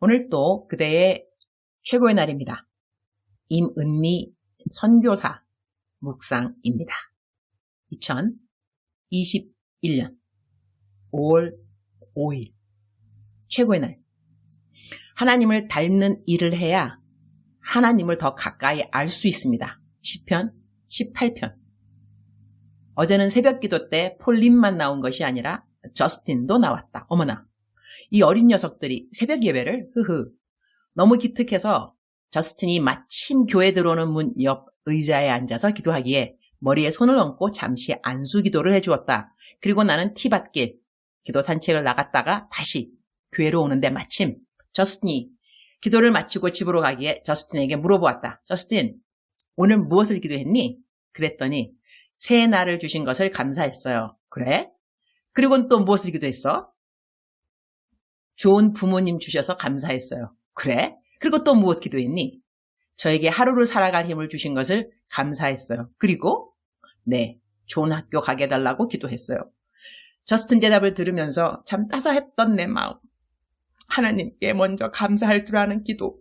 오늘 또 그대의 최고의 날입니다. 임은미 선교사 묵상입니다. 2021년 5월 5일 최고의 날. 하나님을 닮는 일을 해야 하나님을 더 가까이 알 수 있습니다. 시편 18편. 어제는 새벽기도 때 폴린만 나온 것이 아니라 저스틴도 나왔다. 어머나, 이 어린 녀석들이 새벽 예배를 너무 기특해서 저스틴이 마침 교회 들어오는 문 옆 의자에 앉아서 기도하기에 머리에 손을 얹고 잠시 안수 기도를 해주었다. 그리고 나는 티밭길 기도 산책을 나갔다가 다시 교회로 오는데 마침 저스틴이 기도를 마치고 집으로 가기에 저스틴에게 물어보았다. 저스틴, 오늘 무엇을 기도했니? 그랬더니 새 날을 주신 것을 감사했어요. 그래? 그리고는 또 무엇을 기도했어? 좋은 부모님 주셔서 감사했어요. 그래? 그리고 또 무엇 기도했니? 저에게 하루를 살아갈 힘을 주신 것을 감사했어요. 그리고 네, 좋은 학교 가게 해달라고 기도했어요. 저스틴 대답을 들으면서 참 따스했던 내 마음. 하나님께 먼저 감사할 줄 아는 기도,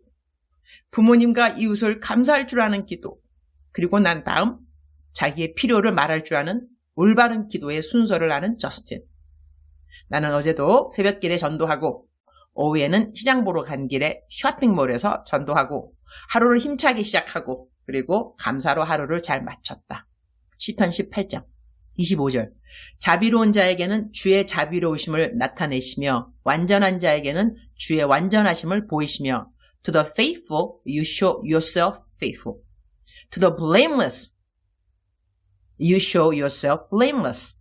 부모님과 이웃을 감사할 줄 아는 기도, 그리고 난 다음 자기의 필요를 말할 줄 아는 올바른 기도의 순서를 아는 저스틴. 나는 어제도 새벽길에 전도하고 오후에는 시장 보러 간 길에 쇼핑몰에서 전도하고 하루를 힘차게 시작하고 그리고 감사로 하루를 잘 마쳤다. 시편 18장 25절. 자비로운 자에게는 주의 자비로우심을 나타내시며 완전한 자에게는 주의 완전하심을 보이시며 To the faithful you show yourself faithful. To the blameless you show yourself blameless.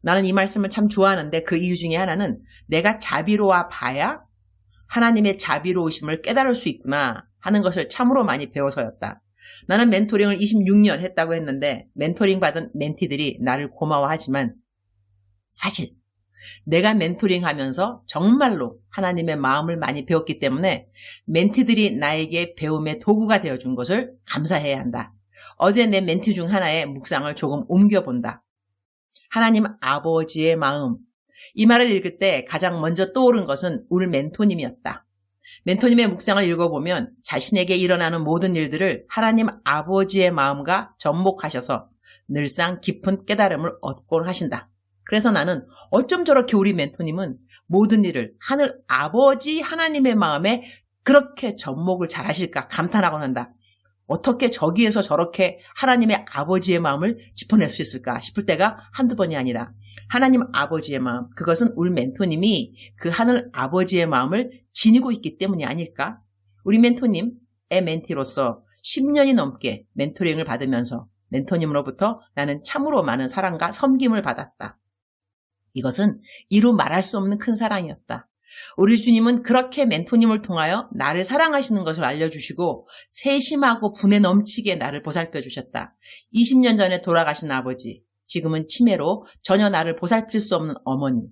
나는 이 말씀을 참 좋아하는데 그 이유 중에 하나는 내가 자비로워 봐야 하나님의 자비로우심을 깨달을 수 있구나 하는 것을 참으로 많이 배워서였다. 나는 멘토링을 26년 했다고 했는데 멘토링 받은 멘티들이 나를 고마워하지만 사실 내가 멘토링 하면서 정말로 하나님의 마음을 많이 배웠기 때문에 멘티들이 나에게 배움의 도구가 되어준 것을 감사해야 한다. 어제 내 멘티 중 하나의 묵상을 조금 옮겨본다. 하나님 아버지의 마음. 이 말을 읽을 때 가장 먼저 떠오른 것은 우리 멘토님이었다. 멘토님의 묵상을 읽어보면 자신에게 일어나는 모든 일들을 하나님 아버지의 마음과 접목하셔서 늘상 깊은 깨달음을 얻곤 하신다. 그래서 나는 어쩜 저렇게 우리 멘토님은 모든 일을 하늘 아버지 하나님의 마음에 그렇게 접목을 잘 하실까 감탄하곤 한다. 어떻게 저기에서 저렇게 하나님의 아버지의 마음을 짚어낼 수 있을까 싶을 때가 한두 번이 아니라 하나님 아버지의 마음, 그것은 우리 멘토님이 그 하늘 아버지의 마음을 지니고 있기 때문이 아닐까? 우리 멘토님의 멘티로서 10년이 넘게 멘토링을 받으면서 멘토님으로부터 나는 참으로 많은 사랑과 섬김을 받았다. 이것은 이루 말할 수 없는 큰 사랑이었다. 우리 주님은 그렇게 멘토님을 통하여 나를 사랑하시는 것을 알려주시고 세심하고 분에 넘치게 나를 보살펴 주셨다. 20년 전에 돌아가신 아버지, 지금은 치매로 전혀 나를 보살필 수 없는 어머니,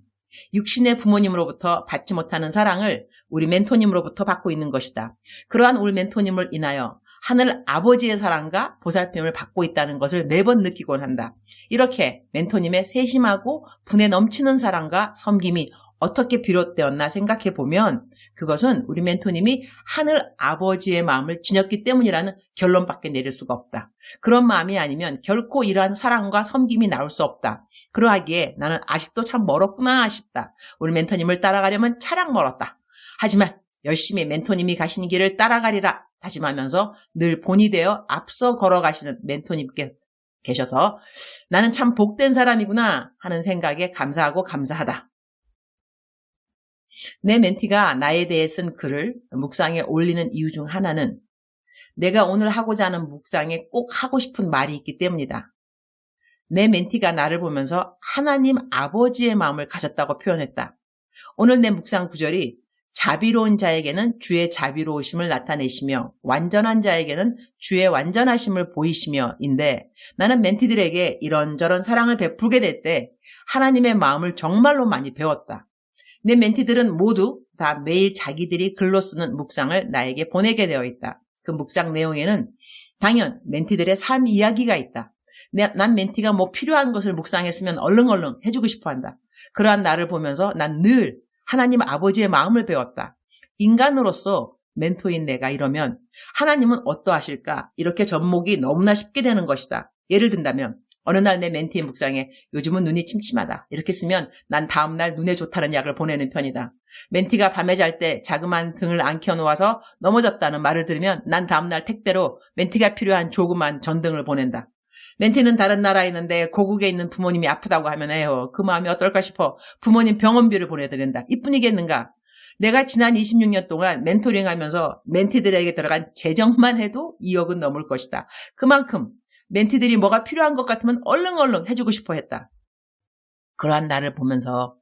육신의 부모님으로부터 받지 못하는 사랑을 우리 멘토님으로부터 받고 있는 것이다. 그러한 우리 멘토님을 인하여 하늘 아버지의 사랑과 보살핌을 받고 있다는 것을 매번 느끼곤 한다. 이렇게 멘토님의 세심하고 분에 넘치는 사랑과 섬김이 어떻게 비롯되었나 생각해 보면 그것은 우리 멘토님이 하늘 아버지의 마음을 지녔기 때문이라는 결론밖에 내릴 수가 없다. 그런 마음이 아니면 결코 이러한 사랑과 섬김이 나올 수 없다. 그러하기에 나는 아직도 참 멀었구나 싶다. 우리 멘토님을 따라가려면 차량 멀었다. 하지만 열심히 멘토님이 가시는 길을 따라가리라 다짐하면서 늘 본이 되어 앞서 걸어가시는 멘토님께 계셔서 나는 참 복된 사람이구나 하는 생각에 감사하고 감사하다. 내 멘티가 나에 대해 쓴 글을 묵상에 올리는 이유 중 하나는 내가 오늘 하고자 하는 묵상에 꼭 하고 싶은 말이 있기 때문이다. 내 멘티가 나를 보면서 하나님 아버지의 마음을 가졌다고 표현했다. 오늘 내 묵상 구절이 자비로운 자에게는 주의 자비로우심을 나타내시며 완전한 자에게는 주의 완전하심을 보이시며 인데 나는 멘티들에게 이런저런 사랑을 베풀게 될 때 하나님의 마음을 정말로 많이 배웠다. 내 멘티들은 모두 다 매일 자기들이 글로 쓰는 묵상을 나에게 보내게 되어 있다. 그 묵상 내용에는 당연 멘티들의 삶 이야기가 있다. 난 멘티가 뭐 필요한 것을 묵상했으면 얼른 해주고 싶어 한다. 그러한 나를 보면서 난 늘 하나님 아버지의 마음을 배웠다. 인간으로서 멘토인 내가 이러면 하나님은 어떠하실까? 이렇게 접목이 너무나 쉽게 되는 것이다. 예를 든다면 어느 날 내 멘티의 묵상에 요즘은 눈이 침침하다. 이렇게 쓰면 난 다음날 눈에 좋다는 약을 보내는 편이다. 멘티가 밤에 잘 때 자그마한 등을 안 켜놓아서 넘어졌다는 말을 들으면 난 다음날 택배로 멘티가 필요한 조그만 전등을 보낸다. 멘티는 다른 나라에 있는데 고국에 있는 부모님이 아프다고 하면 에휴 그 마음이 어떨까 싶어 부모님 병원비를 보내드린다. 이뿐이겠는가? 내가 지난 26년 동안 멘토링하면서 멘티들에게 들어간 재정만 해도 2억은 넘을 것이다. 그만큼 멘티들이 뭐가 필요한 것 같으면 얼른 해주고 싶어 했다. 그러한 나를 보면서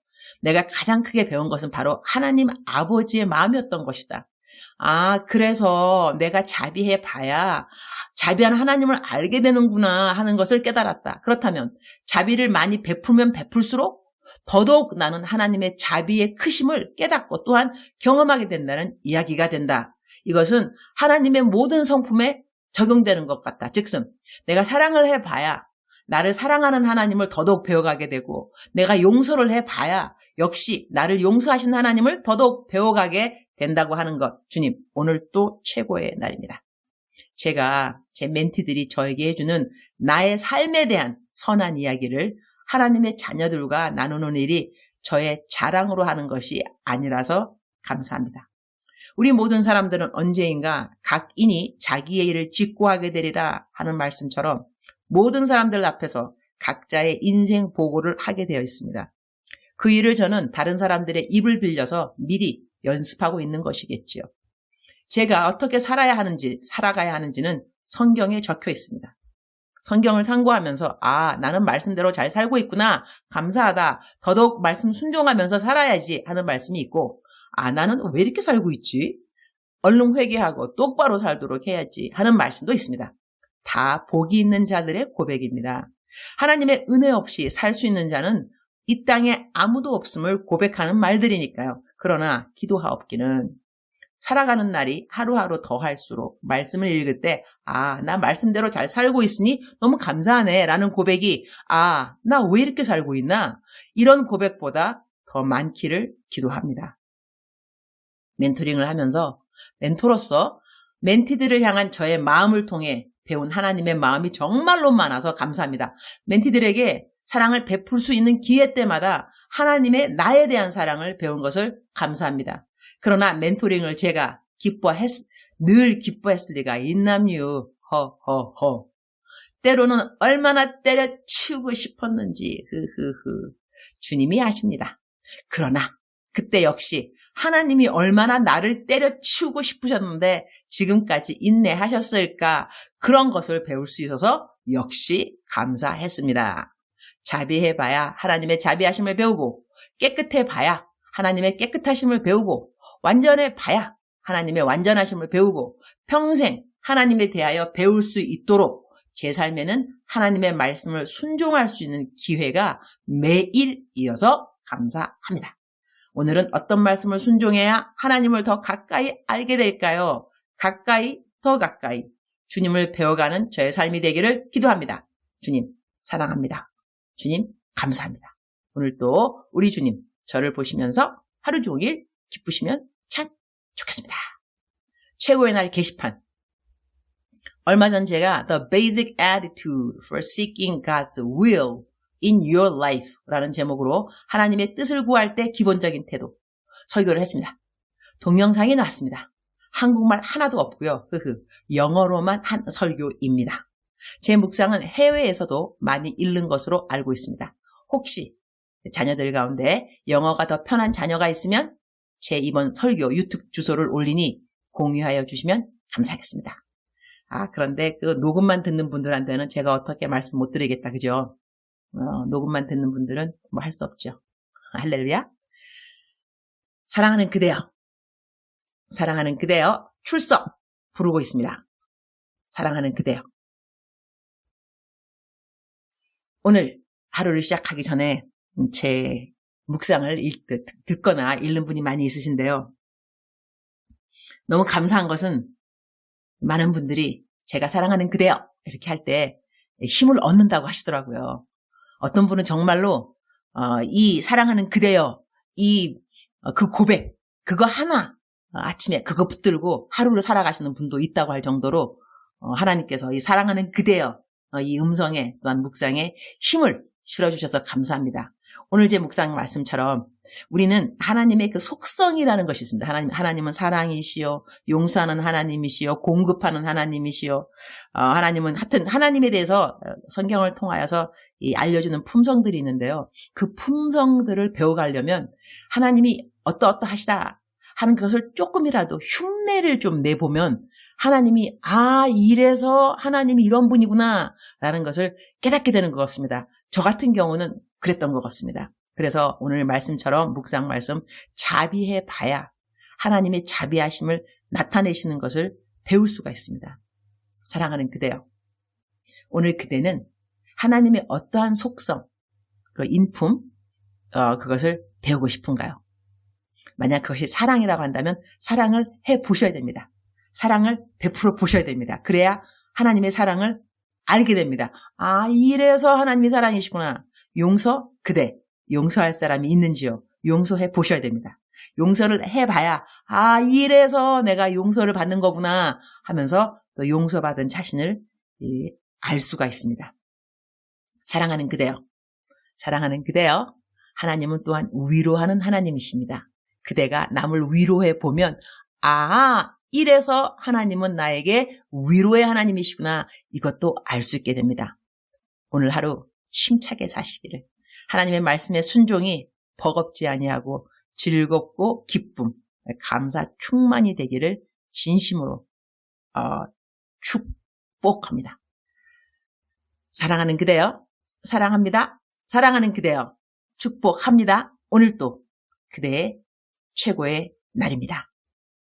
내가 가장 크게 배운 것은 바로 하나님 아버지의 마음이었던 것이다. 아, 그래서 내가 자비해 봐야 자비한 하나님을 알게 되는구나 하는 것을 깨달았다. 그렇다면 자비를 많이 베풀면 베풀수록 더더욱 나는 하나님의 자비의 크심을 깨닫고 또한 경험하게 된다는 이야기가 된다. 이것은 하나님의 모든 성품에 적용되는 것 같다. 즉슨 내가 사랑을 해봐야 나를 사랑하는 하나님을 더더욱 배워가게 되고 내가 용서를 해봐야 역시 나를 용서하신 하나님을 더더욱 배워가게 된다고 하는 것. 주님, 오늘 또 최고의 날입니다. 제가 제 멘티들이 저에게 해주는 나의 삶에 대한 선한 이야기를 하나님의 자녀들과 나누는 일이 저의 자랑으로 하는 것이 아니라서 감사합니다. 우리 모든 사람들은 언제인가 각인이 자기의 일을 직고하게 되리라 하는 말씀처럼 모든 사람들 앞에서 각자의 인생 보고를 하게 되어 있습니다. 그 일을 저는 다른 사람들의 입을 빌려서 미리 연습하고 있는 것이겠지요. 제가 어떻게 살아가야 하는지는 성경에 적혀 있습니다. 성경을 상고하면서 나는 말씀대로 잘 살고 있구나. 감사하다. 더더욱 말씀 순종하면서 살아야지 하는 말씀이 있고 나는 왜 이렇게 살고 있지? 얼른 회개하고 똑바로 살도록 해야지 하는 말씀도 있습니다. 다 복이 있는 자들의 고백입니다. 하나님의 은혜 없이 살 수 있는 자는 이 땅에 아무도 없음을 고백하는 말들이니까요. 그러나 기도하옵기는 살아가는 날이 하루하루 더할수록 말씀을 읽을 때 나 말씀대로 잘 살고 있으니 너무 감사하네 라는 고백이 나 왜 이렇게 살고 있나? 이런 고백보다 더 많기를 기도합니다. 멘토링을 하면서 멘토로서 멘티들을 향한 저의 마음을 통해 배운 하나님의 마음이 정말로 많아서 감사합니다. 멘티들에게 사랑을 베풀 수 있는 기회 때마다 하나님의 나에 대한 사랑을 배운 것을 감사합니다. 그러나 멘토링을 제가 늘 기뻐했을 리가 있남요. 허허허. 때로는 얼마나 때려치우고 싶었는지 주님이 아십니다. 그러나 그때 역시 하나님이 얼마나 나를 때려치우고 싶으셨는데 지금까지 인내하셨을까? 그런 것을 배울 수 있어서 역시 감사했습니다. 자비해봐야 하나님의 자비하심을 배우고 깨끗해봐야 하나님의 깨끗하심을 배우고 완전해봐야 하나님의 완전하심을 배우고 평생 하나님에 대하여 배울 수 있도록 제 삶에는 하나님의 말씀을 순종할 수 있는 기회가 매일 이어서 감사합니다. 오늘은 어떤 말씀을 순종해야 하나님을 더 가까이 알게 될까요? 더 가까이 주님을 배워가는 저의 삶이 되기를 기도합니다. 주님 사랑합니다. 주님 감사합니다. 오늘도 우리 주님 저를 보시면서 하루 종일 기쁘시면 참 좋겠습니다. 최고의 날 게시판. 얼마 전 제가 The Basic Attitude for Seeking God's Will in Your Life 라는 제목으로 하나님의 뜻을 구할 때 기본적인 태도 설교를 했습니다. 동영상이 나왔습니다. 한국말 하나도 없고요. 영어로만 한 설교입니다. 제 묵상은 해외에서도 많이 읽는 것으로 알고 있습니다. 혹시 자녀들 가운데 영어가 더 편한 자녀가 있으면 제 이번 설교 유튜브 주소를 올리니 공유하여 주시면 감사하겠습니다. 그런데 그 녹음만 듣는 분들한테는 제가 어떻게 말씀 못 드리겠다, 그죠? 녹음만 듣는 분들은 뭐 할 수 없죠. 할렐루야. 사랑하는 그대여. 사랑하는 그대여 출석 부르고 있습니다. 사랑하는 그대여. 오늘 하루를 시작하기 전에 제 묵상을 듣거나 읽는 분이 많이 있으신데요. 너무 감사한 것은 많은 분들이 제가 사랑하는 그대여 이렇게 할 때 힘을 얻는다고 하시더라고요. 어떤 분은 정말로 이 사랑하는 그대여 그 고백 그거 하나 아침에 그거 붙들고 하루를 살아가시는 분도 있다고 할 정도로 하나님께서 이 사랑하는 그대여 이 음성에 또한 묵상에 힘을 실어주셔서 감사합니다. 오늘 제 묵상 말씀처럼 우리는 하나님의 그 속성이라는 것이 있습니다. 하나님은 사랑이시요, 용서하는 하나님이시요, 공급하는 하나님이시요. 하나님은 하여튼 하나님에 대해서 성경을 통하여서 알려주는 품성들이 있는데요. 그 품성들을 배워가려면 하나님이 어떠하시다 하는 것을 조금이라도 흉내를 좀 내보면 하나님이 이래서 하나님이 이런 분이구나 라는 것을 깨닫게 되는 것 같습니다. 저 같은 경우는 그랬던 것 같습니다. 그래서 오늘 말씀처럼 묵상 말씀 자비해 봐야 하나님의 자비하심을 나타내시는 것을 배울 수가 있습니다. 사랑하는 그대여, 오늘 그대는 하나님의 어떠한 속성, 그 인품, 그것을 배우고 싶은가요? 만약 그것이 사랑이라고 한다면 사랑을 해보셔야 됩니다. 사랑을 베풀어 보셔야 됩니다. 그래야 하나님의 사랑을 알게 됩니다. 이래서 하나님이 사랑이시구나. 그대 용서할 사람이 있는지요? 용서해 보셔야 됩니다. 용서를 해봐야 이래서 내가 용서를 받는 거구나 하면서 또 용서받은 자신을 알 수가 있습니다. 사랑하는 그대여, 하나님은 또한 위로하는 하나님이십니다. 그대가 남을 위로해 보면 이래서 하나님은 나에게 위로의 하나님이시구나, 이것도 알 수 있게 됩니다. 오늘 하루 힘차게 사시기를, 하나님의 말씀에 순종이 버겁지 아니하고 즐겁고 기쁨, 감사 충만이 되기를 진심으로 축복합니다. 사랑하는 그대여, 사랑합니다. 사랑하는 그대여, 축복합니다. 오늘도 그대의 최고의 날입니다.